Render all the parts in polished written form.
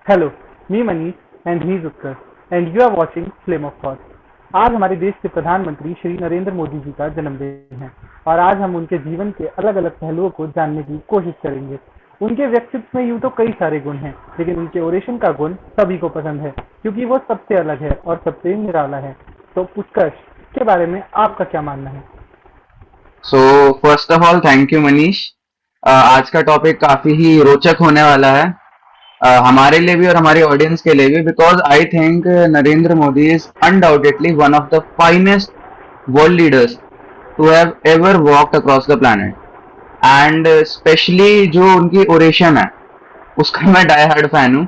Hello, me Manish and he is Utkarsh and you are watching flame of thought. आज हमारे देश के प्रधानमंत्री श्री नरेंद्र मोदी जी का जन्मदिन है और आज हम उनके जीवन के अलग अलग पहलुओं को जानने की कोशिश करेंगे। उनके व्यक्तित्व में यूं तो कई सारे गुण हैं, लेकिन उनके ओरेशन का गुण सभी को पसंद है क्योंकि वो सबसे अलग है और सबसे निराला है। तो उत्कर्ष के बारे में आपका क्या मानना है? So first of all thank you Manish. आज का टॉपिक काफी ही रोचक होने वाला है, हमारे लिए भी और हमारी ऑडियंस के लिए भी, because I think Narendra Modi is undoubtedly one of the finest world leaders to have ever walked across the planet. And specially जो उनकी ओरेशन है उसका मैं डाई हार्ड फैन हूँ।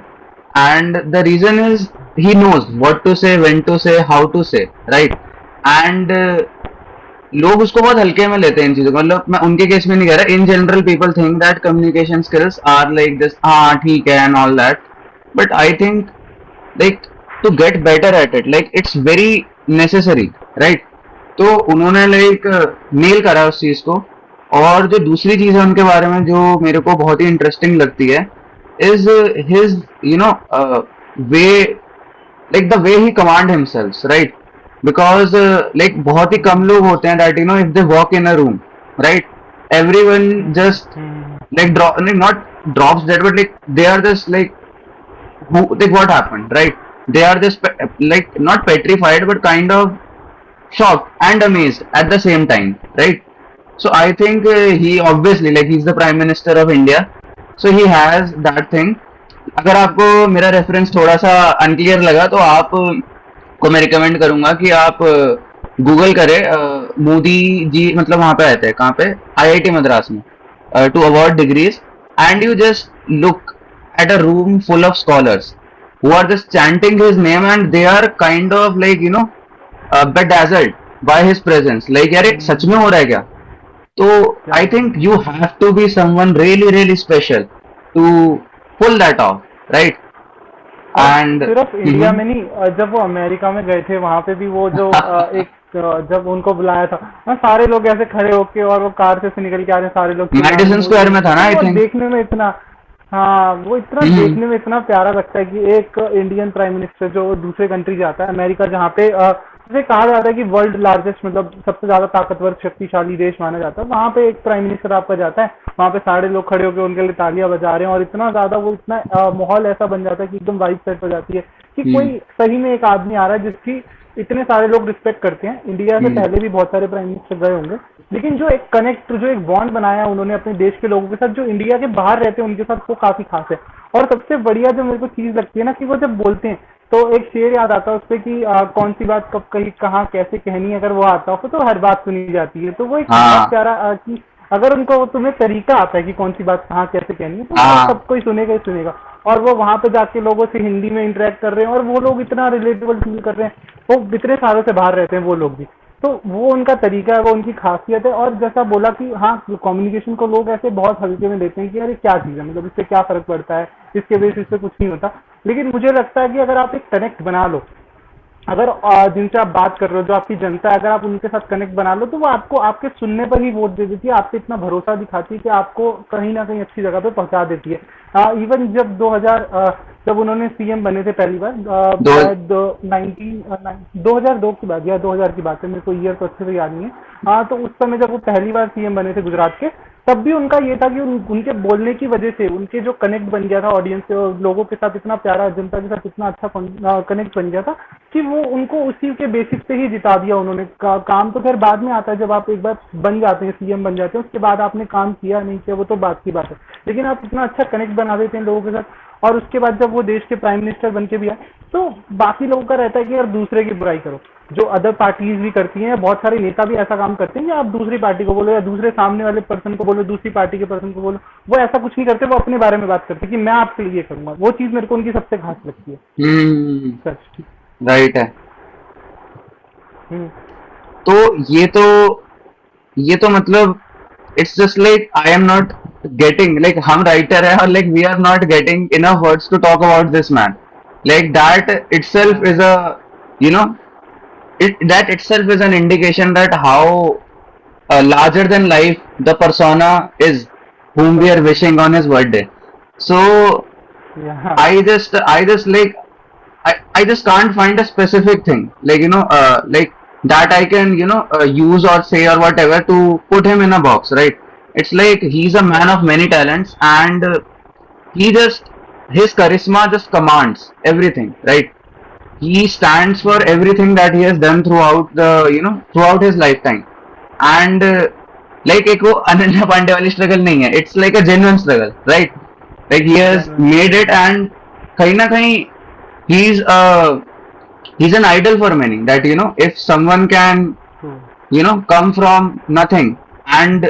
And the reason is he knows what to say, when to say, how to say, right. And लोग उसको बहुत हल्के में लेते हैं इन चीजों को। मतलब मैं उनके केस में नहीं कह रहा, in general people think that communication skills are like this, हाँ ठीक है and all that. But I think like to get better at it, like it's very necessary, right. तो उन्होंने लाइक नेल करा उस चीज को। और जो दूसरी चीज है उनके बारे में जो मेरे को बहुत ही इंटरेस्टिंग लगती है is his you know way, like the way he command himself, right? Because like बहुत ही कम लोग होते हैं that if they walk in a room, right, everyone just hmm. like drop, like not drops dead, but like they are just like, who, like what happened, right? They are just like not petrified but kind of shocked and amazed at the same time, right? So I think he obviously, like he's the prime minister of India, so he has that thing. अगर आपको मेरा reference थोड़ा सा unclear लगा तो आप को मैं रिकमेंड करूंगा कि आप गूगल करें, मोदी जी मतलब वहां पे रहते हैं कहाँ पे, आईआईटी मद्रास में, to award degrees. And you just look at a room full of scholars who are just chanting his name and they are kind of like bedazzled by his presence, like यार ये सच में हो रहा है क्या? तो क्या I बात think you have to be someone really really special to pull that off, right? और And सिर्फ इंडिया में नहीं, जब वो अमेरिका में गए थे वहां पे भी वो जो जब उनको बुलाया था, सारे लोग ऐसे खड़े होके और वो कार से निकल के आ रहे हैं, सारे लोग चिल्ला रहे हैं, मेडिसन वो स्क्वायर ये में था ना, आई वो थिंक। देखने में इतना, हाँ वो इतना देखने में इतना प्यारा लगता है कि एक इंडियन प्राइम मिनिस्टर जो दूसरे कंट्री जाता है, अमेरिका जहाँ पे जैसे कहा जाता है कि वर्ल्ड लार्जेस्ट मतलब सबसे ज्यादा ताकतवर शक्तिशाली देश माना जाता है, वहां पे एक प्राइम मिनिस्टर आपका जाता है, वहां पे सारे लोग खड़े होकर उनके लिए तालियां बजा रहे हैं और इतना ज्यादा वो इतना माहौल ऐसा बन जाता है कि एकदम वाइब सेट हो जाती है कि कोई सही में एक आदमी आ रहा है जिसकी इतने सारे लोग रिस्पेक्ट करते हैं। इंडिया से पहले भी बहुत सारे प्राइम मिनिस्टर गए होंगे, लेकिन जो एक कनेक्ट, जो एक बॉन्ड बनाया उन्होंने अपने देश के लोगों के साथ, जो इंडिया के बाहर रहते हैं उनके साथ, वो काफी खास है। और सबसे बढ़िया जो मेरे को चीज लगती है ना, कि वो जब बोलते हैं तो एक शेर याद आता है उसपे कि कौन सी बात कब कही, कहाँ कैसे कहनी है, अगर वो आता हो तो हर बात सुनी जाती है। तो वो एक बहुत हाँ प्यारा कि अगर उनको तुम्हें तरीका आता है कि कौन सी बात कहाँ कैसे कहनी है, तो वो हाँ सब कोई सुनेगा ही सुनेगा। और वो वहां पे जाके लोगों से हिंदी में इंटरेक्ट कर रहे हैं और वो लोग इतना रिलेटेबल फील कर रहे हैं, वो इतने सालों से बाहर रहते हैं वो लोग भी। तो वो उनका तरीका है, वो उनकी खासियत है। और जैसा बोला कि हाँ, कम्युनिकेशन को लोग ऐसे बहुत हल्के में लेते हैं कि अरे क्या चीज़ है, मतलब इससे क्या फर्क पड़ता है, इसके बेसिस पे कुछ नहीं होता। लेकिन मुझे लगता है कि अगर आप एक कनेक्ट बना लो, अगर जिनसे आप बात कर रहे हो, जो आपकी जनता है, अगर आप उनके साथ कनेक्ट बना लो, तो वो आपको आपके सुनने पर ही वोट दे देती है, आप पे इतना भरोसा दिखाती है कि आपको कहीं ना कहीं अच्छी जगह पे पहुंचा देती है। इवन जब 2000 जब उन्होंने सीएम बने थे पहली बार, दो। शायद 2002 की बात या 2000 की बात है, मेरे को ईयर तो अच्छे से याद नहीं है। हाँ, तो उस समय जब वो पहली बार सीएम बने थे गुजरात के, तब भी उनका ये था कि उनके बोलने की वजह से उनके जो कनेक्ट बन गया था ऑडियंस से और लोगों के साथ, इतना प्यारा जनता के साथ इतना अच्छा कनेक्ट बन गया था कि वो उनको उसी के बेसिस पे ही जिता दिया उन्होंने। काम तो खैर बाद में आता है, जब आप एक बार बन जाते हैं, सीएम बन जाते हैं, उसके बाद आपने काम किया नहीं किया वो तो बात की बात है, लेकिन आप इतना अच्छा कनेक्ट बना देते हैं लोगों के साथ। और उसके बाद जब वो देश के प्राइम मिनिस्टर बन के भी आए, तो बाकी लोगों का रहता है कि यार दूसरे की बुराई करो, जो अदर पार्टीज भी करती हैं, बहुत सारे नेता भी ऐसा काम करते हैं कि आप दूसरी पार्टी को बोलो या दूसरे सामने वाले पर्सन को बोलो, दूसरी पार्टी के पर्सन को बोलो, वो ऐसा कुछ नहीं करते, वो अपने बारे में बात करते हैं कि मैं आपके लिए करूंगा। वो चीज मेरे को उनकी सबसे खास लगती है। हम्म। सच। राइट है। हम्म। तो ये तो मतलब it's just like I am not getting, like हम राइटर है और like we are not getting enough words to talk about this man, like that itself is a, you know, that itself is an indication that how larger than life the persona is whom we such. are wishing on his birthday. So Yeah. I just like I just can't find a specific thing like like that I can use or say or whatever to put him in a box, right? It's like he's a man of many talents, and he just his charisma just commands everything, right? He stands for everything that he has done throughout the throughout his lifetime, and like एक वो अनन्या पांडे वाली struggle नहीं है, it's like a genuine struggle, right? Like he has Genuine. Made it, and कहीं ना कहीं he is he's an idol for many, that if someone can True. come from nothing and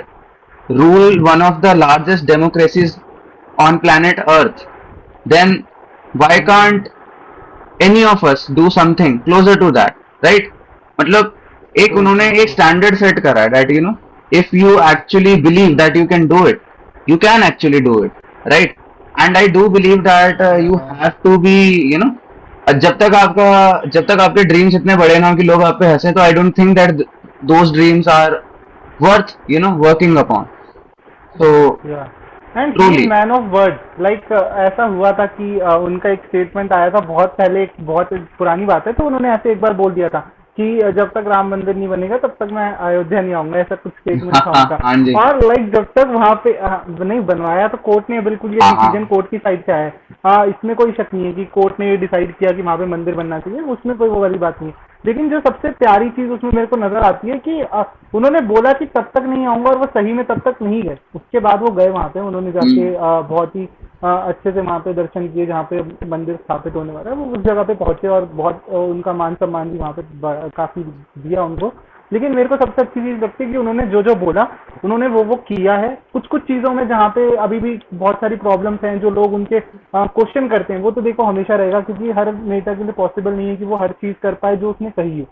rule one of the largest democracies on planet earth, then why can't any of us do something closer to that, right? मतलब एक True. उन्होंने True. एक True. Standard set करा है, that if you actually believe that you can do it, you can actually do it, right? And I do believe that you Yeah. have to be जब तक आपके dreams इतने बड़े ना हो कि लोग आप पे हंसे, तो I don't think that those dreams are worth working upon, so yeah and he is truly. Man of word like ऐसा हुआ था कि उनका एक स्टेटमेंट आया था बहुत पहले, एक बहुत पुरानी बात है, तो उन्होंने ऐसे एक बार बोल दिया था कि जब तक राम मंदिर नहीं बनेगा तब तक मैं अयोध्या नहीं आऊंगा, ऐसा कुछ स्टेटमेंट था उनका। हाँ जी। और लाइक जब तक वहां पे नहीं बनवाया तो कोर्ट ने बिल्कुल ये हाँ डिसीजन हाँ। कोर्ट की साइड से आया है। हाँ, इसमें कोई शक नहीं है कि कोर्ट ने ये डिसाइड किया कि वहां पे मंदिर बनना चाहिए, उसमें कोई वो वाली बात नहीं है। लेकिन जो सबसे प्यारी चीज उसमें मेरे को नजर आती है कि उन्होंने बोला कि तब तक नहीं आऊंगा, और वो सही में तब तक नहीं गए। उसके बाद वो गए वहां पे, उन्होंने जाके बहुत ही अच्छे से वहां पे दर्शन किए जहाँ पे मंदिर स्थापित होने वाला है, वो उस जगह पे पहुंचे और बहुत उनका मान सम्मान भी वहां पे काफी दिया उनको। लेकिन मेरे को सबसे अच्छी चीज लगती है कि उन्होंने जो जो बोला उन्होंने वो किया है। कुछ कुछ चीजों में जहाँ पे अभी भी बहुत सारी प्रॉब्लम्स हैं, जो लोग उनके क्वेश्चन करते हैं, वो तो देखो हमेशा रहेगा, क्योंकि हर नेता के लिए पॉसिबल नहीं है कि वो हर चीज कर पाए जो उसने कही है।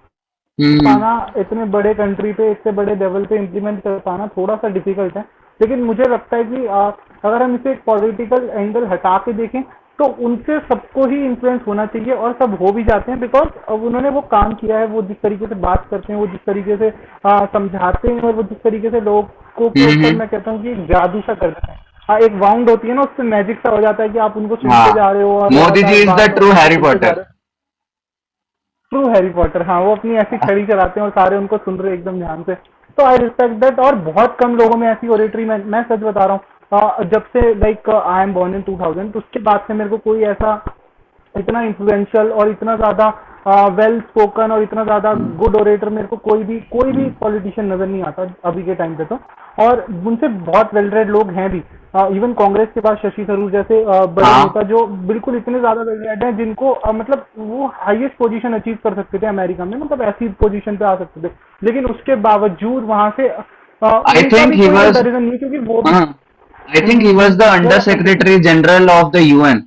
हम्म। पाना इतने बड़े कंट्री पे, इतने बड़े लेवल पे इम्प्लीमेंट कर पाना थोड़ा सा डिफिकल्ट है। लेकिन मुझे लगता है कि अगर हम इसे एक पॉलिटिकल एंगल हटा के देखें तो उनसे सबको ही इन्फ्लुएंस होना चाहिए, और सब हो भी जाते हैं, बिकॉज अब उन्होंने वो काम किया है, वो जिस तरीके से बात करते हैं, वो जिस तरीके से समझाते हैं, और वो जिस तरीके से लोगों के ऊपर, हम्म। मैं कहता हूँ कि एक जादू सा कर देते हैं। एक वाउंड होती है ना, उससे मैजिक सा हो जाता है कि आप उनको सुनते जा हाँ, रहे हो और मोदी लगातार जी इज बार द बार ट्रू उनको हैरी सुनते जा पॉटर। रहे हो। ट्रू हैरी पॉटर, हाँ, वो अपनी ऐसी छड़ी चलाते हैं और सारे उनको सुन रहे हैं एकदम ध्यान से। तो आई रिस्पेक्ट दैट, और बहुत कम लोगों में ऐसी ओरेटरी, मैं सच बता रहा हूँ, जब से like I am born in 2000, तो उसके बाद से मेरे को कोई ऐसा इतना इन्फ्लुएंशियल और इतना ज्यादा वेल स्पोकन और इतना ज्यादा गुड ओरेटर मेरे को कोई भी पॉलिटिशियन नजर नहीं आता अभी के टाइम पे तो। और उनसे बहुत वेल रेड लोग हैं भी, इवन कांग्रेस के पास शशि थरूर जैसे बड़े हाँ। नेता जो बिल्कुल इतने ज्यादा वेल रेड हैं, जिनको मतलब वो हाईएस्ट पोजीशन अचीव कर सकते थे अमेरिका में, मतलब ऐसी पोजीशन पे आ सकते थे। लेकिन उसके बावजूद वहां से आई उनका थिंक भी ही कोई वाज कंपेरिजन नहीं, क्योंकि वो भी हाँ, I think he was the under वो secretary general of the UN.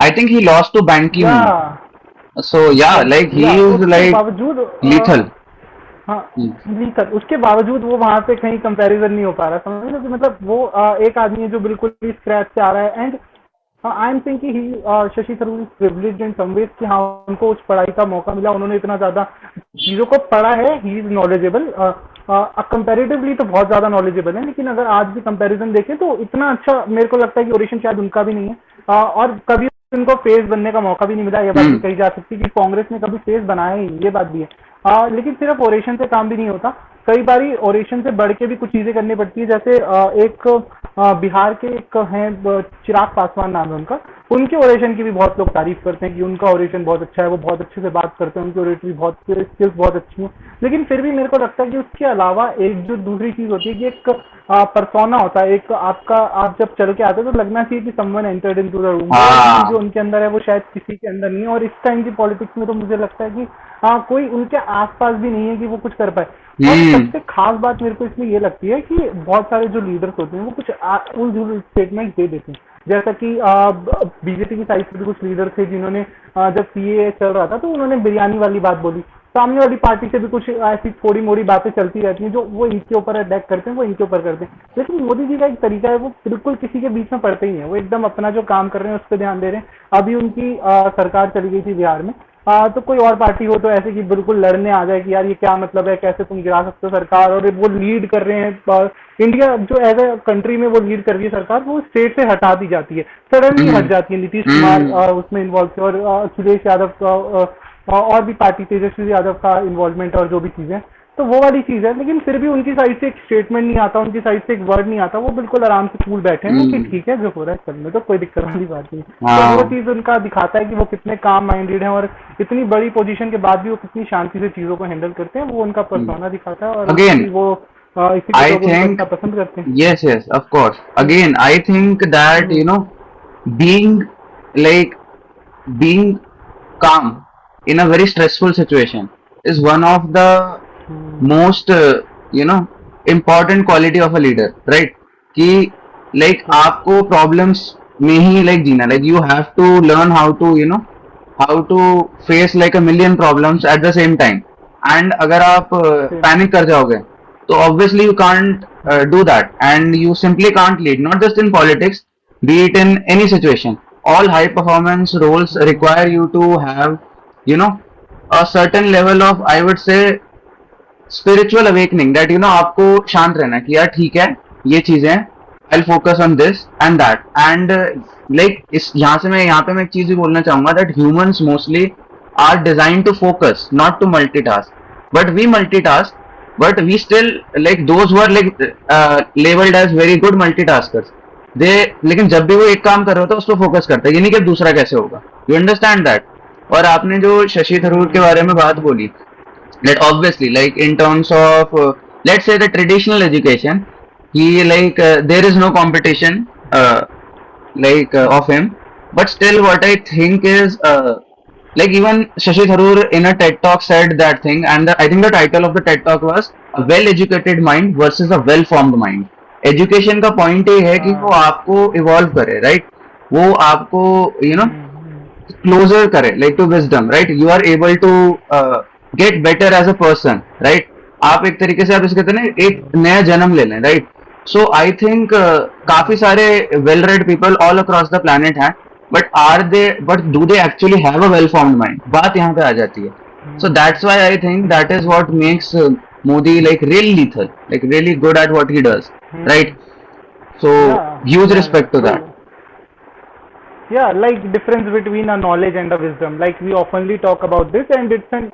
I think he lost to ban की या मून। सो या, लाइक ही या इज उसके लाइक बावजूद लीथल। हाँ, लीथल, उसके बावजूद वो वहां पे कहीं कंपैरिजन नहीं हो पा रहा, समझ लो कि मतलब वो एक आदमी है जो बिल्कुल भी स्क्रैच से आ रहा है। And I am thinking he Shashi Tharoor is privileged in some ways कि हाँ, उनको उस पढ़ाई का मौका मिला, उन्होंने इतना ज्यादा चीजों को पढ़ा है, ही इज नॉलेजेबल, कंपेरेटिवली तो बहुत ज्यादा नॉलेजेबल है। लेकिन अगर आज भी कंपैरिजन देखें तो इतना अच्छा मेरे को लगता है कि ओरेशन शायद उनका भी नहीं है। और कभी उनको फेस बनने का मौका भी नहीं मिला, ये बात भी हम्म। कही जा सकती है कि कांग्रेस ने कभी फेस बनाया ही नहीं, ये बात भी है। लेकिन सिर्फ ओरेशन से काम भी नहीं होता, कई बारी ओरेशन से बढ़ के भी कुछ चीजें करनी पड़ती है। जैसे एक बिहार के एक हैं, चिराग पासवान नाम है उनका, उनके ओरेशन की भी बहुत लोग तारीफ करते हैं कि उनका ओरेशन बहुत अच्छा है, वो बहुत अच्छे से बात करते हैं, उनकी ओरेटरी बहुत स्किल्स बहुत अच्छी हैं। लेकिन फिर भी मेरे को लगता है कि उसके अलावा एक जो दूसरी चीज होती है कि एक परसोना होता है, एक आपका, आप जब चल के आते हो तो लगना चाहिए कि someone entered into the room, वो चीज जो हाँ। उनके अंदर है वो शायद किसी के अंदर नहीं है। और इस टाइम की पॉलिटिक्स में तो मुझे लगता है कि हाँ, कोई उनके आसपास भी नहीं है कि वो कुछ कर पाए। और हम्म। सबसे खास बात मेरे को इसमें ये लगती है कि बहुत सारे जो लीडर्स होते हैं वो कुछ उलझुल स्टेटमेंट दे देते हैं। जैसा कि बीजेपी की साइड से भी कुछ लीडर थे जिन्होंने जब सीए चल रहा था तो उन्होंने बिरयानी वाली बात बोली। सामने वाली पार्टी से भी कुछ ऐसी थोड़ी मोड़ी बातें चलती रहती हैं, जो वो इनके ऊपर अटैक करते हैं, वो इनके ऊपर करते हैं। लेकिन मोदी जी का एक तरीका है, वो बिल्कुल किसी के बीच में पड़ते ही है, वो एकदम अपना जो काम कर रहे हैं उस पर ध्यान दे रहे हैं। अभी उनकी सरकार चली गई थी बिहार में, तो कोई और पार्टी हो तो ऐसे कि बिल्कुल लड़ने आ जाए कि यार ये क्या मतलब है, कैसे तुम गिरा सकते हो सरकार, और वो लीड कर रहे हैं। इंडिया जो एज ए कंट्री में वो लीड कर रही है सरकार, वो स्टेट से हटा दी जाती है, सडनली हम्म हट जाती है। नीतीश कुमार हम्म उसमें इन्वॉल्व थे, और अखिलेश यादव का और भी पार्टी, तेजस्वी यादव का इन्वॉल्वमेंट और जो भी चीजें, तो वो वाली चीज है। लेकिन फिर भी उनकी साइड से एक स्टेटमेंट नहीं आता, उनकी साइड से एक वर्ड नहीं आता, वो बिल्कुल आराम से कूल बैठे हैं कि हम्म, ठीक है जो हो रहा है चलने, तो कोई दिक्कत वाली बात नहीं। तो वो हाँ चीज उनका दिखाता है कि वो कितने काम माइंडेड हैं, और इतनी बड़ी पोजीशन के बाद भी वो कितनी शांति से चीजों को हैंडल करते हैं। वो उनका पर्सोना दिखाता है, और अगेन इसीलिए वो इसीलिए I लोग उनको think इतना पसंद करते हैं। yes, yes, of course. Again, I think that hmm, being like being calm in a very stressful situation is one of the hmm, most important quality of a leader, right? कि like correct, आपको problems में ही like Jeena, like you have to learn how to how to face like a million problems at the same time. And अगर आप same, panic कर जाओगे तो obviously you can't do that, and you simply can't lead, not just in politics, be it in any situation. All high performance roles require you to have you know a certain level of, I would say, spiritual awakening, that आपको शांत रहना है कि यार ठीक है, ये चीजें I focus on this and that, and like इस यहाँ पे मैं एक चीज भी बोलना चाहूंगा, that humans mostly are design to focus, not to multitask, but we multitask, but we still like those who are like labelled as very good multitaskers, they, लेकिन जब भी वो एक काम कर रहे होता है उस पर फोकस करते हैं, ये नहीं कि दूसरा कैसे होगा, यू अंडरस्टैंड दैट। और आपने जो शशि थरूर के बारे में बात बोली, that obviously like in terms of let's say the traditional education, he like there is no competition of him, but still what I think is like even Shashi Tharoor in a TED talk said that thing, and I think the title of the TED talk was a well educated mind versus a well formed mind. Education का point ये है कि वो हाँ, आपको evolve करे, right, वो आपको हम्म, हम्म, closer करे like to wisdom, right? You are able to get better as a person, right? आप एक तरीके से आप इसके कहते हैं ना एक नया जन्म ले लें, राइट? सो आई थिंक काफी सारे well read people all across the planet हैं, but do they actually have a well formed mind, बात यहाँ पे आ जाती है। So that's why I think that is what makes Modi like really lethal, like really good at what he does, right? So huge yeah, respect to that. true. Yeah, like difference between a knowledge and a wisdom. Like we oftenly talk about this, and it's an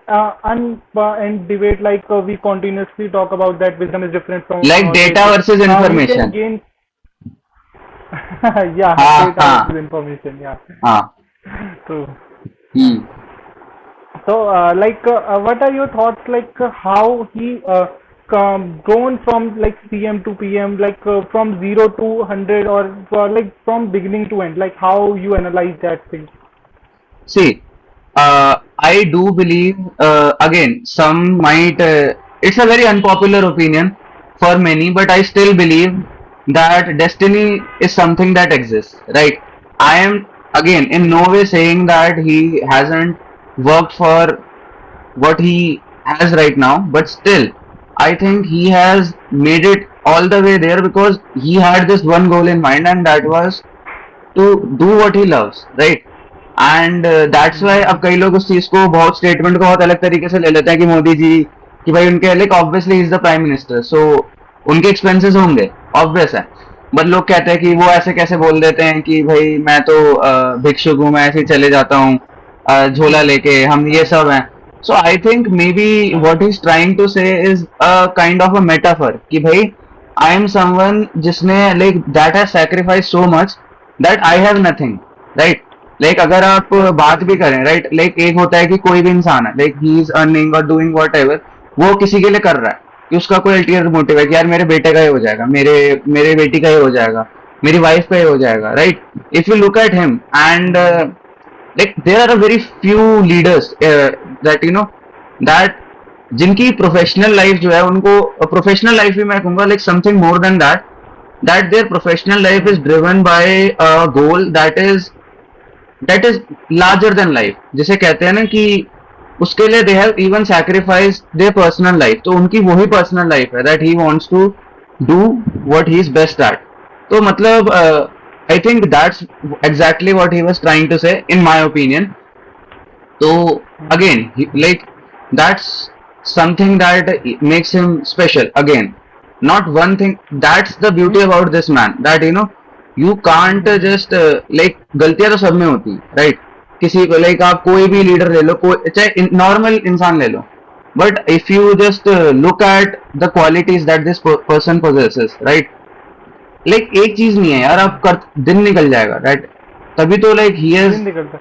and debate. Like we continuously talk about that wisdom is different from like knowledge. Data versus We can information. gain, yeah, हाँ data versus हाँ information. Yeah, हाँ। true. Hmm. So, what are your thoughts? Like how he grown from like CM to PM, like from 0 to 100, or like from beginning to end. Like how you analyze that thing? See, I do believe, again, some might, it's a very unpopular opinion for many, but I still believe that destiny is something that exists, right? I am, again, in no way saying that he hasn't worked for what he has right now, but still, I think he has made it all the way there because he had this one goal in mind, and that was to do what he loves, right? And that's why अब कई लोग उस चीज को, बहुत statement को बहुत अलग तरीके से ले लेते हैं कि मोदी जी, कि भाई उनके like obviously is the prime minister, so उनके एक्सपेंसेस होंगे, ऑब्वियस है। बट लोग कहते हैं कि वो ऐसे कैसे बोल देते हैं कि भाई मैं तो भिक्षुक हूँ, मैं ऐसे ही चले जाता हूँ झोला लेके, हम ये सब हैं। So I think may be what is trying to say is a kind of a metaphor कि भाई आई एम समवन जिसने like that has sacrifice so much that I have nothing, right? Like अगर आप बात भी करें, right, like एक होता है कि कोई भी इंसान है, लाइक ही इज अर्निंग और डूइंग वॉट एवर, वो किसी के लिए कर रहा है कि उसका कोई अल्टीरियर मोटिव है कि यार मेरे बेटे का ही हो जाएगा, मेरे मेरे बेटी का ही हो जाएगा, मेरी वाइफ का ही हो जाएगा, right? If you look at him and like there are a very few leaders that that जिनकी प्रोफेशनल लाइफ जो है, उनको प्रोफेशनल लाइफ भी मैं कहूंगा like something more than that, that their professional life is driven by a goal that is larger than life, जिसे कहते हैं ना कि उसके लिए they have even sacrifice their personal life, तो उनकी वही पर्सनल लाइफ है that he wants to do what he is best at. तो मतलब I think that's exactly what he was trying to say in my opinion, तो again like that's something that makes him special again, not one thing. That's the beauty about this man, that you can't just like गलतियां तो सब में होती है, right? किसी को like आप कोई भी लीडर ले लो, कोई चाहे नॉर्मल इंसान ले लो, but if you just look at the qualities that this person possesses, right? like एक चीज नहीं है यार, आप कर दिन निकल जाएगा, right? तभी तो like he is, दिन निकलता।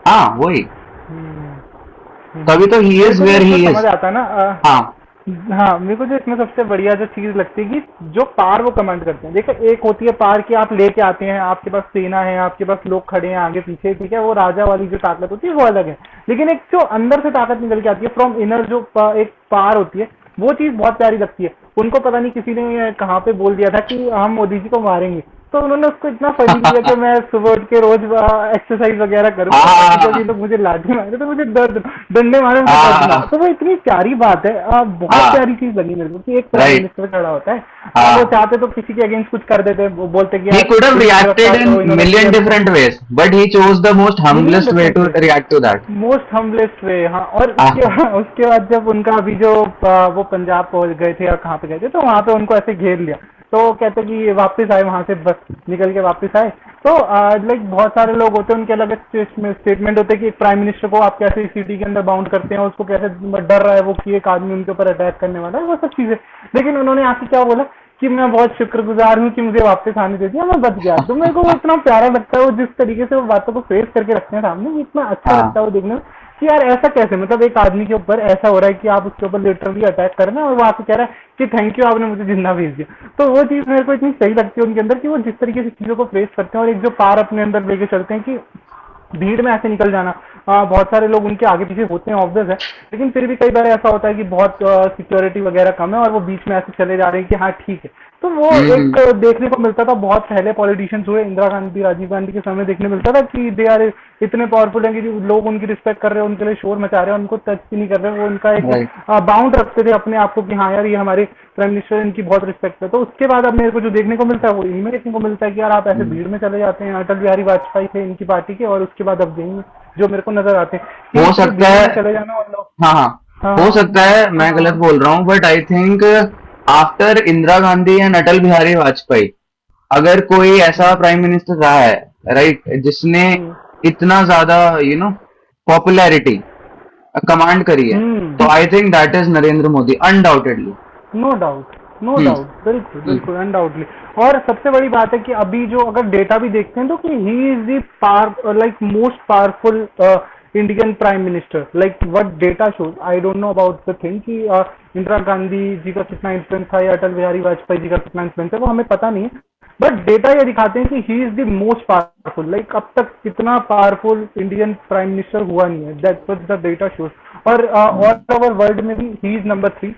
हाँ वही, हम्म, तभी तो he मेरे is को जो where he इसमें is. समझ आता है ना, हाँ हाँ, मेरे को जो इसमें सबसे बढ़िया जो चीज लगती है कि जो पार वो कमांड करते हैं। देखो, एक होती है पार कि आप लेके आते हैं, आपके पास सेना है, आपके पास लोग खड़े हैं आगे पीछे, ठीक है, वो राजा वाली जो ताकत होती है वो अलग है। लेकिन एक जो अंदर से ताकत निकल के आती है फ्रॉम इनर, जो एक पार होती है, वो चीज बहुत प्यारी लगती है। उनको पता नहीं किसी ने कहाँ पे बोल दिया था कि हम मोदी जी को मारेंगे, तो उन्होंने उसको इतना फनी किया कि मैं सुबह उठ के रोज एक्सरसाइज वगैरह करूँ, जब ये लोग मुझे लाठी मारे तो मुझे दर्द, डंडे मारे मुझे दर्द ना। तो वो इतनी प्यारी बात है, बहुत प्यारी चीज लगी मेरे को कि एक प्राइम right. मिनिस्टर खड़ा होता है, वो हाँ, चाहते तो किसी के अगेंस्ट कुछ कर देते, वो बोलते कि he यार could have इनको reacted गिरफ्तार करो, in इन्होंने million किया different ways, but he chose the most million humblest way different to way, react to that. Most humblest way. हाँ, और उसके हाँ उसके बाद जब उनका अभी जो वो पंजाब पहुंच गए थे या कहाँ पे गए थे, तो वहां पे उनको ऐसे घेर लिया, तो कहते कि ये वापस आए वहां से, बस निकल के वापस आए। तो लाइक बहुत सारे लोग होते हैं, उनके अलग स्टेटमेंट होते हैं कि एक प्राइम मिनिस्टर को आप कैसे सिटी के अंदर बाउंड करते हैं, उसको कैसे डर रहा है वो कि एक आदमी उनके ऊपर अटैक करने वाला है, वो सब चीजें। लेकिन उन्होंने आके क्या बोला कि मैं बहुत शुक्रगुजार हूँ कि मुझे वापस आने दे दिया, मैं बच गया। तो मेरे को वो इतना प्यारा लगता है, वो जिस तरीके से वो बातों को फेस करके रखते हैं सामने, वो इतना अच्छा लगता हाँ है वो देखने में कि यार ऐसा कैसे, मतलब एक आदमी के ऊपर ऐसा हो रहा है कि आप उसके ऊपर लिटरली अटैक कर रहे हैं और वो आपको कह रहा है कि थैंक यू, आपने मुझे जिंदा भेज दिया। तो वो चीज मेरे को इतनी सही लगती है उनके अंदर कि वो जिस तरीके से चीजों को फेस करते हैं और एक जो पार अपने अंदर लेके चलते हैं कि भीड़ में ऐसे निकल जाना। बहुत सारे लोग उनके आगे पीछे होते हैं, ऑब्वियस है, लेकिन फिर भी कई बार ऐसा होता है कि बहुत सिक्योरिटी वगैरह कम है और वो बीच में ऐसे चले जा रहे हैं कि हाँ ठीक है। तो वो एक हम्म देखने को मिलता था बहुत पहले, पॉलिटिशियंस हुए, इंदिरा गांधी, राजीव गांधी के समय देखने मिलता था कि दे आर इतने पावरफुल हैं कि जो लोग उनकी रिस्पेक्ट कर रहे हैं, उनके लिए शोर मचा रहे हैं, उनको टच भी नहीं कर रहे, वो उनका एक राइट बाउंड रखते थे अपने आप को कि हाँ यार ये हमारे प्राइम मिनिस्टर, इनकी बहुत रिस्पेक्ट है। तो उसके बाद अब मेरे को जो देखने को मिलता है वो इनमें देखने को मिलता है कि यार आप ऐसे भीड़ में चले जाते हैं। अटल बिहारी वाजपेयी थे इनकी पार्टी के, और उसके बाद अब यही जो मेरे को नजर आते हैं कि हो इतनी सकता भीड़ है, में चले जाना और लोग। हाँ हाँ हाँ हो सकता है हाँ मैं गलत हाँ बोल रहा हूँ, but I think after Indira Gandhi and Atal Bihari Vajpayee, अगर कोई ऐसा हम्म प्राइम मिनिस्टर रहा है, राइट, जिसने हम्म इतना ज्यादा पॉपुलैरिटी कमांड करी है, हम्म, तो I think that is Narendra Modi undoubtedly. No doubt, no hmm doubt, बिल्कुल हम्म, बिल्कुल अनडाउटली। और सबसे बड़ी बात है कि अभी जो अगर डेटा भी देखते हैं तो कि he is the power, like most powerful Indian prime minister, like what data shows. I don't know about the thing कि इंदिरा गांधी जी का कितना इन्फ्लुएंस था या अटल बिहारी वाजपेयी जी का कितना इन्फ्लुएंस है, वो हमें पता नहीं है, बट डेटा ये दिखाते हैं कि he is the most powerful. Like अब तक कितना पावरफुल इंडियन प्राइम मिनिस्टर हुआ नहीं है, that what the data shows. और ऑल ओवर वर्ल्ड में भी ही इज नंबर 3,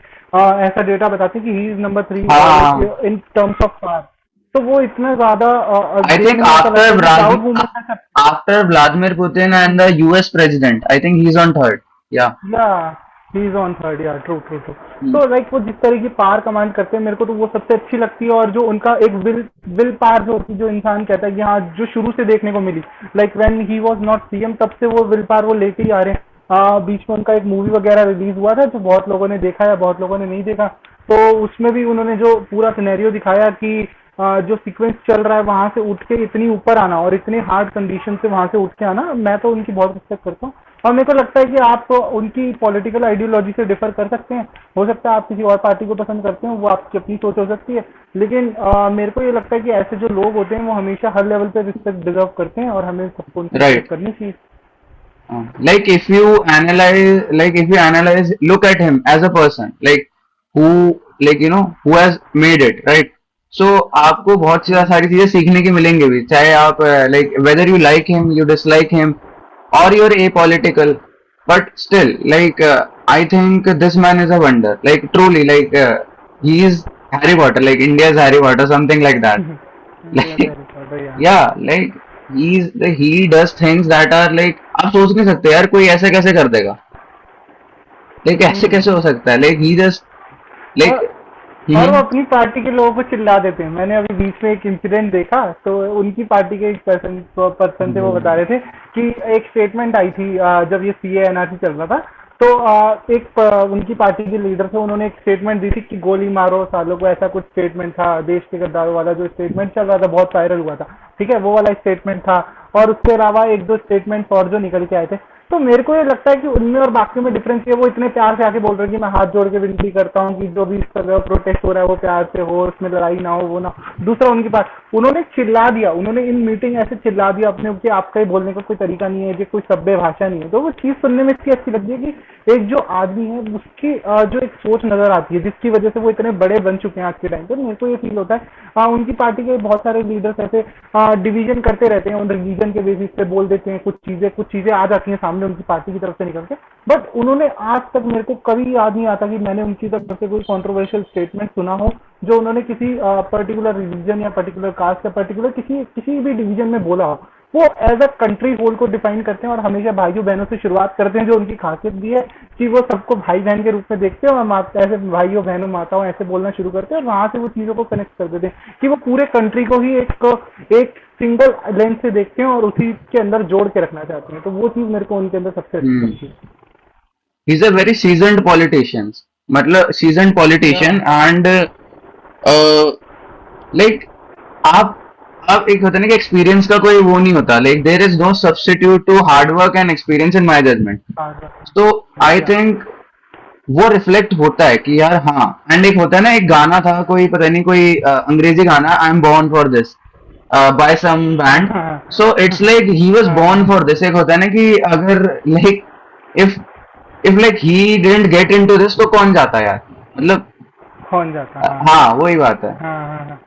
ऐसा डेटा बताते हैं कि ही इज नंबर 3 हाँ like in terms of power. तो वो इतना ज्यादा आई देखने थिंक में ऐसा लगता है कि प्राउड मूवमेंट है। After Vladimir Putin and the US president, I think he is on third. या या ही इज ऑन थर्ड, या ट्रू ट्रू ट्रू। तो लाइक वो जिस तरह की पावर कमांड करते हैं मेरे को तो वो सबसे अच्छी लगती है। और जो उनका एक विल पावर जो होती है, जो इंसान कहता है कि हाँ, जो शुरू से देखने को मिली, like when he was not CM, तब से वो विल पावर वो लेके ही आ रहे हैं। बीच में उनका एक मूवी वगैरह रिलीज हुआ था जो बहुत लोगों ने देखा या बहुत लोगों ने नहीं देखा, तो उसमें भी उन्होंने जो पूरा सिनेरियो दिखाया कि जो सीक्वेंस चल रहा है वहां से उठ के इतनी ऊपर आना और इतने हार्ड कंडीशन से वहां से उठ के आना, मैं तो उनकी बहुत रिस्पेक्ट करता हूँ। और मेरे को लगता है कि आप उनकी पॉलिटिकल आइडियोलॉजी से डिफर कर सकते हैं, हो सकता है आप किसी और पार्टी को पसंद करते हैं, वो आपकी अपनी सोच हो सकती है, लेकिन मेरे को ये लगता है कि ऐसे जो लोग होते हैं वो हमेशा हर लेवल पे रिस्पेक्ट डिजर्व करते हैं और हमें सबको उनकी रिस्पेक्ट राइट. करनी चाहिए। Like if you analyze, look at him as a person, like who has made it, right? So आपको बहुत सारी चीजें सीखने की मिलेंगी भी, चाहे आप like whether you like him, you dislike him, or you're apolitical, but still I think this man is a wonder, like truly, he is Harry Potter, like India's Harry Potter, something like that. India Like very good या। yeah, like he does things that are like आप सोच नहीं सकते यार कोई ऐसे कैसे कर देगा, like ऐसे कैसे हो सकता है, like he just like और और वो हम्म अपनी पार्टी के लोगों को चिल्ला देते हैं। मैंने अभी बीच में एक इंसिडेंट देखा, तो उनकी पार्टी के एक पर्सन थे, वो बता रहे थे कि एक स्टेटमेंट आई थी जब ये सीए एनआरसी चल रहा था। तो उनकी पार्टी के लीडर थे, उन्होंने एक स्टेटमेंट दी थी कि गोली मारो सालों को, ऐसा कुछ स्टेटमेंट था। देश के गद्दारों वाला जो स्टेटमेंट चल रहा था, बहुत वायरल हुआ था, ठीक है, वो वाला स्टेटमेंट था। और उसके अलावा एक दो स्टेटमेंट और जो निकल के आए थे। तो मेरे को ये लगता है कि उनमें और बाकी में डिफरेंस ये, वो इतने प्यार से आके बोल रहे हैं कि मैं हाथ जोड़ के विनती करता हूँ कि जो भी इस तरह प्रोटेस्ट हो रहा है वो प्यार से हो, उसमें लड़ाई ना हो, वो ना हो। दूसरा उनकी बात, उन्होंने चिल्ला दिया, उन्होंने इन मीटिंग ऐसे चिल्ला दिया अपने कि आपका ही बोलने का कोई तरीका नहीं है, ये कोई सभ्य भाषा नहीं है। तो वो चीज सुनने में इतनी अच्छी लगती है कि एक जो आदमी है उसकी जो एक सोच नजर आती है, जिसकी वजह से वो इतने बड़े बन चुके हैं आज के टाइम पे। मेरे को ये फील होता है उनकी पार्टी के बहुत सारे लीडर्स ऐसे डिवीजन करते रहते हैं, उन रिलीजन के बेसिस पे बोल देते हैं, कुछ चीजें आ जाती हैं सामने उनकी पार्टी की तरफ से निकल के। बट उन्होंने आज तक, मेरे को कभी याद नहीं आता कि मैंने उनकी तरफ से कोई कंट्रोवर्शियल स्टेटमेंट सुना हो जो उन्होंने किसी पर्टिकुलर रिलीजन या पर्टिकुलर कास्ट या पर्टिकुलर किसी किसी भी डिवीजन में बोला हो। वो एज अ कंट्री होल को डिफाइन करते हैं और हमेशा भाइयों बहनों से शुरुआत करते हैं, जो उनकी खासियत भी है कि वो सबको भाई बहन के रूप में देखते हैं और ऐसे भाइयों बहनों माताओं ऐसे बोलना शुरू करते हैं, और वहां से वो चीजों को कनेक्ट कर देते हैं कि वो पूरे कंट्री को ही एक सिंगल लेंस से देखते हैं और उसी के अंदर जोड़ के रखना चाहते हैं। तो वो चीज मेरे को उनके अंदर सबसे अच्छी हम्म लगती है। He is a very seasoned politician, मतलब सीजन्ड या पॉलिटिशियन एंड लाइक आप आप एक होता है ना कि एक्सपीरियंस का कोई वो नहीं होता, like there is no substitute to hard work and experience in my judgement. तो आई या थिंक वो रिफ्लेक्ट होता है कि यार हाँ। एंड एक होता है ना, एक गाना था कोई, पता नहीं कोई अंग्रेजी गाना, I am born for this by some band. हाँ so it's like he was born हाँ फॉर दिस। एक होता है ना कि अगर like if if like he didn't get into this तो कौन जाता यार, मतलब कौन जाता। हाँ हाँ वही बात है। हाँ हाँ हाँ।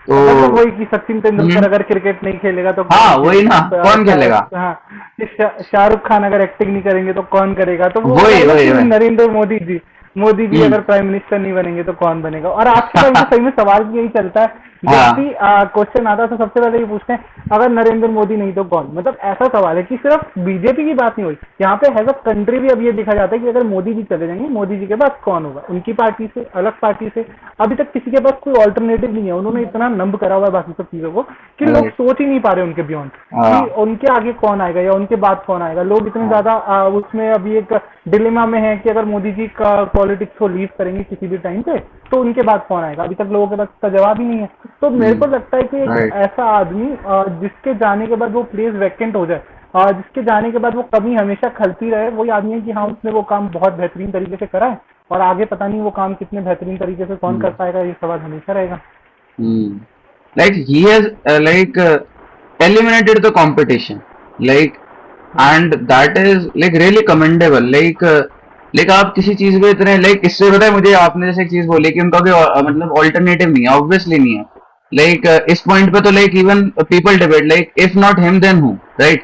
तो मतलब वही कि सचिन तेंदुलकर हम्म, अगर क्रिकेट नहीं खेलेगा तो हाँ कौन वही ना, खेलेगा। कौन खेलेगा। हाँ, कि शाहरुख खान अगर एक्टिंग नहीं करेंगे तो कौन करेगा। तो वो वही है ना वही कि वही। नरेंद्र मोदी जी हम्म अगर प्राइम मिनिस्टर नहीं बनेंगे तो कौन बनेगा। और आज के टाइम पे सही में सवाल भी यही चलता है, जब भी हाँ क्वेश्चन आता है तो सबसे पहले ये पूछते हैं अगर नरेंद्र मोदी नहीं तो कौन। मतलब ऐसा सवाल है कि सिर्फ बीजेपी की बात नहीं हुई यहाँ पे, हैज अ कंट्री भी अब ये देखा जाता है कि अगर मोदी जी चले जाएंगे, मोदी जी के बाद कौन होगा, उनकी पार्टी से, अलग पार्टी से। अभी तक किसी के पास कोई ऑल्टरनेटिव नहीं है। उन्होंने इतना नंब करा हुआ है बाकी सब चीजों को कि लोग राइट। सोच ही नहीं पा रहे उनके बियॉन्ड कि हाँ उनके आगे कौन आएगा या उनके बाद कौन आएगा। लोग इतने हाँ ज्यादा उसमें अभी एक डिलेमा में है कि अगर मोदी जी का पॉलिटिक्स को लीव करेंगे किसी भी टाइम पे तो उनके बाद कौन आएगा। अभी तक लोगों के पास इसका जवाब ही नहीं है। तो मेरे को लगता है कि एक राइट। ऐसा आदमी जिसके जाने के बाद वो प्लेस वैकेंट हो जाए, जिसके जाने के बाद वो कमी हमेशा खलती रहे, वही आदमी है कि हाँ उसने वो काम बहुत बेहतरीन तरीके से करा है, और आगे पता नहीं वो काम कितने बेहतरीन तरीके से कौन कर पाएगा, ये सवाल हमेशा रहेगा। Like he has eliminated the competition, like, and that is like really commendable. Like आप किसी चीज को इतने लाइक, इससे पता है मुझे, आपने जैसे एक चीज बोली कि उनका कोई मतलब ऑल्टरनेटिव नहीं है, ऑब्वियसली नहीं है। लाइक इस पॉइंट पे तो like even people debate like if not him then who, right.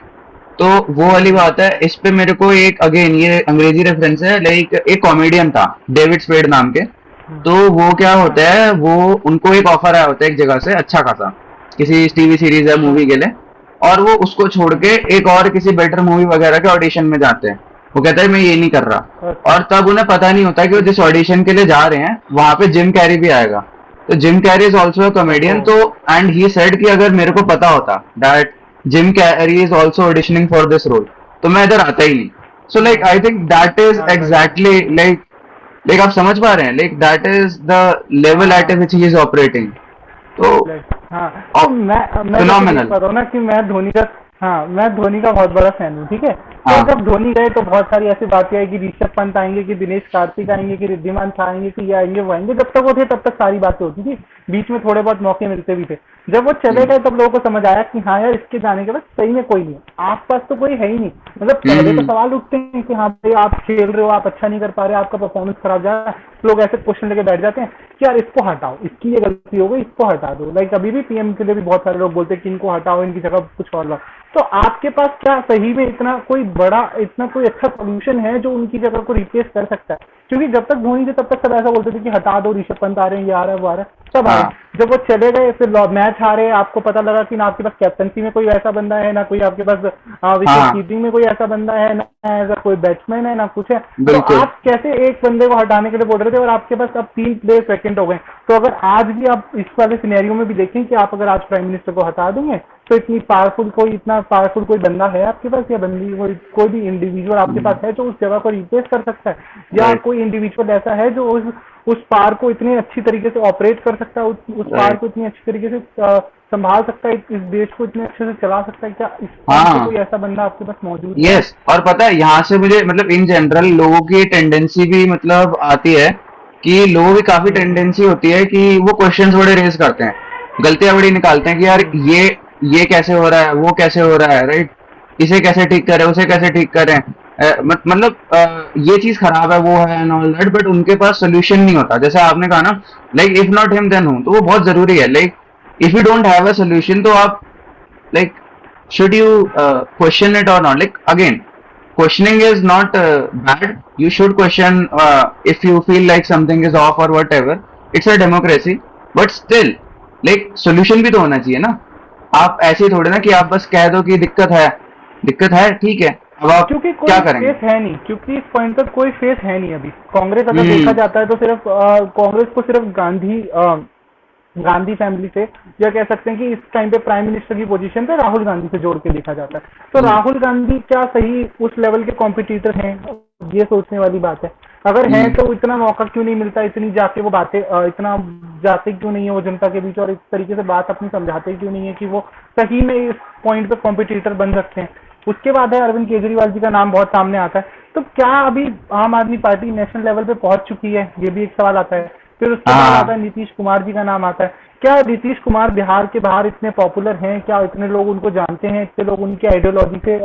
तो वो वाली बात है। इस पे मेरे को एक अगेन ये अंग्रेजी रेफरेंस है, लाइक एक कॉमेडियन था डेविड स्पेड नाम के। तो वो क्या हाँ होता है, वो उनको एक ऑफर आया होता है एक जगह से अच्छा खासा, किसी टीवी सीरीज या हाँ मूवी के लिए। और वो उसको छोड़ के एक और किसी बेटर मूवी वगैरह के ऑडिशन में जाते हैं। वो कहता है मैं ये नहीं कर रहा। अच्छा। और तब उन्हें पता नहीं होता कि वो जिस ऑडिशन के लिए जा रहे हैं वहां पे जिम कैरी भी आएगा। तो gym Carrey is also a ओहो। कॉमेडियन। तो एंड ही सेड कि अगर मेरे को पता होता that Jim Carrey is also auditioning for this role तो मैं इधर आता ही नहीं। So like I think that is हाँ भाई। एग्जैक्टली लाइक आप समझ पा रहे हैं, like that is the level at हाँ विच ही इज ऑपरेटिंग। तो हाँ। तो मैं जैसे देख फिनोमिनल। पा रहा हूँ ना कि मैं धोनी का, हाँ मैं धोनी का बहुत बड़ा फैन हूँ, ठीक है। तो हाँ जब धोनी गए तो बहुत सारी ऐसी बातें आई कि ऋषभ पंत आएंगे, कि दिनेश कार्तिक आएंगे, कि रिद्धिमान शाह आएंगे, कि ये आएंगे वो आएंगे। जब तक वो थे तब तक सारी बातें होती थी, बीच में थोड़े बहुत मौके मिलते भी थे। जब वो चले हम्म गए तब लोगों को समझ आया कि हाँ यार इसके जाने के बाद सही में कोई नहीं है, आस पास तो कोई है ही नहीं। मतलब पहले तो हम्म सवाल उठते हैं कि हाँ भाई आप खेल रहे हो, आप अच्छा नहीं कर पा रहे, आपका परफॉर्मेंस खराब जा रहा है, लोग ऐसे क्वेश्चन लेके बैठ जाते हैं कि यार इसको हटाओ, इसकी ये गलती हो गई, इसको हटा दो। लाइक अभी भी पीएम के लिए भी बहुत सारे लोग बोलते हैं कि इनको हटाओ, इनकी जगह कुछ और लाओ। तो आपके पास क्या सही में इतना कोई बड़ा इतना कोई अच्छा सोल्यूशन है जो उनकी जगह को रिप्लेस कर सकता है? क्योंकि जब तक धोनी थे तब तक सब ऐसा बोलते थे कि हटा दो, ऋषभ पंत आ रहे हैं, ये आ रहा है, वो आ रहा है, सब आए। हाँ जब वो चले गए, फिर मैच हारे, आपको पता लगा कि ना आपके पास कैप्टनसी में कोई ऐसा बंदा है, ना कोई आपके पास विकेट हाँ कीपिंग में कोई ऐसा बंदा है, ना ऐसा कोई बैट्समैन है, ना कुछ है। तो बिल्कुल। आप कैसे एक बंदे को हटाने के लिए बोल रहे थे और आपके पास अब 3 प्लेयर्स वैकेंट हो गए? तो अगर आज भी आप इस वाले सिनेरियो में भी देखें कि आप अगर आज प्राइम मिनिस्टर को हटा देंगे, तो इतना पावरफुल कोई बंदा है आपके पास, या बंदी, कोई भी इंडिविजुअल आपके पास है जो उस जगह को रिप्लेस कर सकता है? या राइट कोई इंडिविजुअल ऐसा है जो उस पार को इतनी अच्छी तरीके से ऑपरेट कर सकता है, उस पार राइट को इतनी अच्छी तरीके से संभाल सकता है, इस देश को इतने अच्छे से चला सकता है? क्या इस टाइम पे हाँ कोई ऐसा बंदा आपके पास मौजूद है? यस। और पता है यहाँ से मुझे मतलब इन जनरल लोगों की टेंडेंसी भी मतलब आती है कि लोगों की काफी हम्म। टेंडेंसी होती है कि वो क्वेश्चंस बड़े रेज करते हैं, गलतियां बड़ी निकालते हैं कि यार हम्म। ये कैसे हो रहा है, वो कैसे हो रहा है, राइट, इसे कैसे ठीक करें, उसे कैसे ठीक करें, मतलब ये चीज खराब है, वो है एंड ऑल दैट, बट उनके पास सोल्यूशन नहीं होता। जैसे आपने कहा ना, like if not him then who, तो वो बहुत जरूरी है। Like if you don't have a solution तो आप like should you question it or not? Like again, questioning is not bad. You should question if you feel like something is off or whatever. It's a democracy, but still like solution भी तो होना चाहिए ना। आप ऐसे थोड़े ना कि आप बस कह दो कि दिक्कत है, ठीक है, अब आप क्योंकि क्या कोई करेंगे? फेस है नहीं, क्योंकि इस पॉइंट पर कोई फेस है नहीं अभी। कांग्रेस अगर देखा हम्म। जाता है तो सिर्फ कांग्रेस को सिर्फ गांधी फैमिली से, या कह सकते हैं कि इस टाइम पे प्राइम मिनिस्टर की पोजीशन पे राहुल गांधी से जोड़ के देखा जाता है। तो हम्म। राहुल गांधी क्या सही उस लेवल के कॉम्पिटिटर हैं? ये सोचने वाली बात है। अगर हैं हम्म। तो इतना मौका क्यों नहीं मिलता, इतनी जाके वो बातें इतना जाते क्यों नहीं है वो जनता के बीच, और इस तरीके से बात अपनी समझाते क्यों नहीं है कि वो सही में इस पॉइंट पे कॉम्पिटिटर बन सकते हैं? उसके बाद है अरविंद केजरीवाल जी का नाम बहुत सामने आता है। तो क्या अभी आम आदमी पार्टी नेशनल लेवल पे पहुंच चुकी है? ये भी एक सवाल आता है। फिर उसके बाद आता हाँ है नीतीश कुमार जी का नाम आता है। क्या नीतीश कुमार बिहार के बाहर इतने पॉपुलर हैं? क्या इतने लोग उनको जानते हैं? इतने लोग उनके आइडियोलॉजी से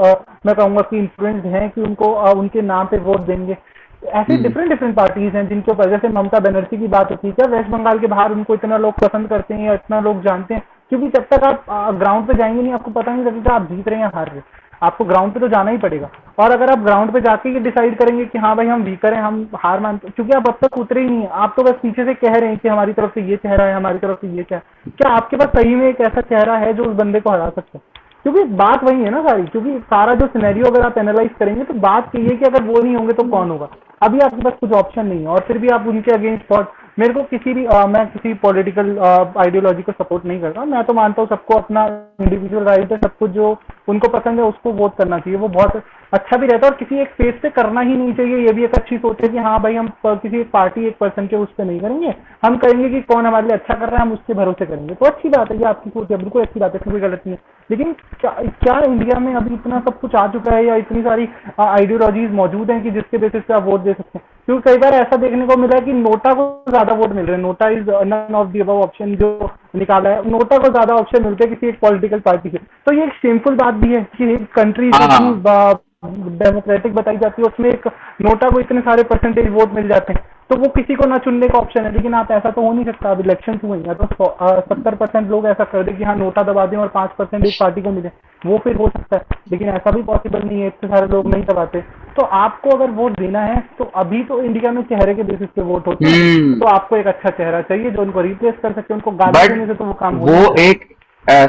मैं कहूंगा कि इन्फ्लुएंस्ड हैं कि उनको उनके नाम पे वोट देंगे? ऐसे हम्म। डिफरेंट डिफरेंट पार्टीज हैं जिनके ऊपर, जैसे ममता बनर्जी की बात होती है, क्या वेस्ट बंगाल के बाहर उनको इतना लोग पसंद करते हैं या इतना लोग जानते हैं? क्योंकि जब तक आप ग्राउंड पे जाएंगे नहीं, आपको पता नहीं लगेगा आप जीत रहे हैं या हार रहे हैं। आपको ग्राउंड पे तो जाना ही पड़ेगा। और अगर आप ग्राउंड पे जाके ये डिसाइड करेंगे कि हाँ भाई हम वीकर हैं, हम हार मानते, क्योंकि आप अब तक उतरे ही नहीं है, आप तो बस पीछे से कह रहे हैं कि हमारी तरफ से ये चेहरा है, हमारी तरफ से ये क्या है। क्या आपके पास सही में एक ऐसा चेहरा है जो उस बंदे को हरा सकता है? क्योंकि बात वही है ना सारी, क्योंकि सारा जो सिनेरियो अगर आप एनालाइज करेंगे तो बात यही है कि अगर वो नहीं होंगे तो कौन होगा? अभी आपके पास कुछ ऑप्शन नहीं है, और फिर भी आप उनके अगेंस्ट बहुत, मेरे को किसी भी मैं किसी पॉलिटिकल आइडियोलॉजी को सपोर्ट नहीं करता। मैं तो मानता हूँ सबको अपना इंडिविजुअल राइट है, सब कुछ जो उनको पसंद है उसको वोट करना चाहिए, वो बहुत अच्छा भी रहता है। और किसी एक फेस पे करना ही नहीं चाहिए, ये भी एक अच्छी सोच है कि हाँ भाई हम किसी एक पार्टी एक पर्सन के उस पर नहीं करेंगे, हम करेंगे कि कौन हमारे लिए अच्छा कर रहा है, हम उसके भरोसे करेंगे। तो अच्छी बात है, ये आपकी सोच है, बिल्कुल अच्छी बात है, इसमें कोई गलत नहीं है। लेकिन क्या इंडिया में अभी इतना सब कुछ आ चुका है, या इतनी सारी आइडियोलॉजीज मौजूद हैं कि जिसके बेसिस पे आप वोट दे सकते हैं? क्योंकि कई बार ऐसा देखने को मिला है कि नोटा को ज्यादा वोट मिल रहे हैं। NOTA is none of the above option जो निकाला है, नोटा को ज्यादा ऑप्शन मिलते हैं किसी एक पॉलिटिकल पार्टी से। तो ये एक शेमफुल बात भी है कि एक कंट्री जो हाँ डेमोक्रेटिक बताई जाती है उसमें एक नोटा को इतने सारे परसेंटेज वोट मिल जाते हैं, तो वो किसी को ना चुनने का ऑप्शन है। लेकिन आप ऐसा तो हो नहीं सकता, अब इलेक्शन हुए हैं तो 70% लोग ऐसा कर दे कि हाँ नोटा दबा दें और 5% एक पार्टी को मिले, वो फिर हो सकता है। लेकिन ऐसा भी पॉसिबल नहीं है, इतने सारे लोग नहीं दबाते। तो आपको अगर वोट देना है तो अभी तो इंडिया में चेहरे के बेसिस पे वोट होते हैं, तो आपको एक अच्छा चेहरा चाहिए जो उनको रिप्लेस कर सके। उनको गाली बट देने से तो वो काम हो वो जाता है। एक,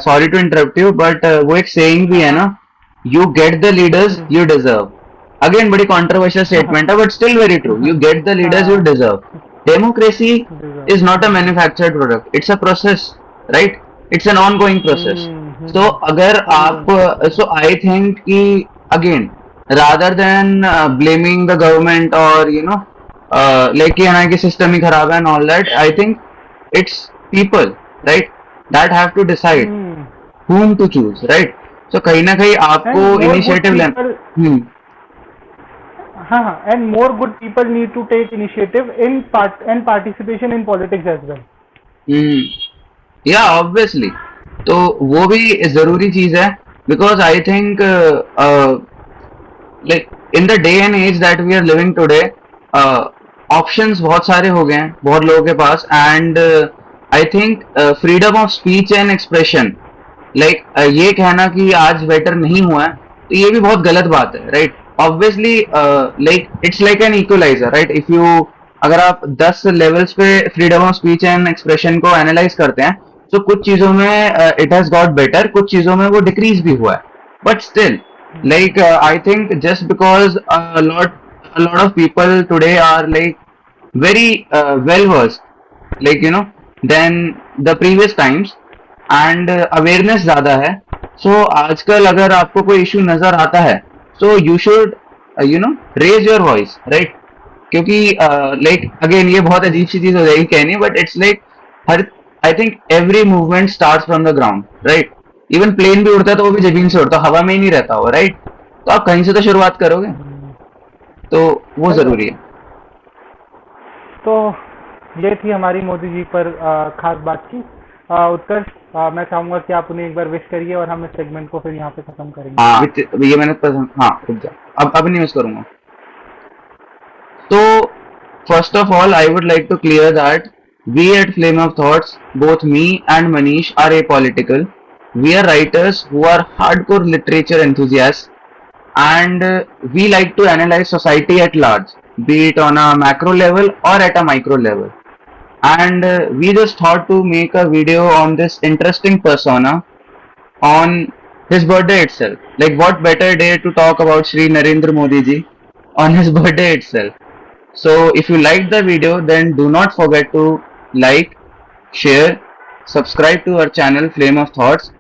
sorry to interrupt you, but वो एक सेइंग भी है ना, you get the leaders hmm. You deserve. Again बड़ी कंट्रोवर्शियल स्टेटमेंट है, but still very true, you get the leaders you हाँ, deserve. Democracy deserve. is not a manufactured product, it's a process, right? It's an ongoing process. So अगर आप, ongoing। so I think कि again, rather than blaming the government or like कि है ना कि system ही खराब है and all that, I think it's people, right, that have to decide hmm. whom to choose, right? So कहीं ना कहीं आपको एंड मोर गुड initiative लेना। पीपल, हाँ हाँ, and more good people need to take initiative in participation in politics as well. Yeah obviously, तो वो भी जरूरी चीज है, because I think like in the day and age that we are living today, options बहुत सारे हो गए हैं बहुत लोगों के पास, and I think freedom of speech and expression, like ये कहना कि आज बेटर नहीं हुआ है, तो ये भी बहुत गलत बात है, right? Obviously like it's like an equaliser, right? If you, अगर आप 10 लेवल्स पे freedom of speech and expression को एनालाइज करते हैं, तो कुछ चीजों में इट हैज गॉट बेटर, कुछ चीजों में वो डिक्रीज भी हुआ है, but still like I think just because a lot of people today are like very well versed, like than the previous times, and awareness ज्यादा है. So आजकल अगर आपको कोई इशू नजर आता है, so you should raise your voice, right? क्योंकि like again ये बहुत अजीब सी चीज हो जाएगी कहनी, बट इट्स लाइक हर, I think every movement start from the ground, right? Even plane भी उड़ता है तो वो भी जमीन से उड़ता है, हवा में ही नहीं रहता हो, राइट? तो आप कहीं से तो शुरुआत करोगे, तो वो जरूरी है. तो ये थी हमारी मोदी जी पर खास बातचीत. उत्कर्ष, मैं चाहूंगा कि आप उन्हें एक बार विश करिए और हम इस सेगमेंट को फिर यहाँ पे खत्म करेंगे. हाँ, ये मैंने हाँ, रुक जा, अब नहीं मिस करूंगा. तो first of all, I would like to clear that we at Flame of Thoughts, both me and Manish, are apolitical. We are writers who are hardcore literature enthusiasts, and we like to analyze society at large, be it on a macro level or at a micro level. And we just thought to make a video on this interesting persona on his birthday itself. Like, what better day to talk about Shri Narendra Modi ji on his birthday itself? So if you liked the video, then do not forget to like, share, subscribe to our channel Flame of Thoughts,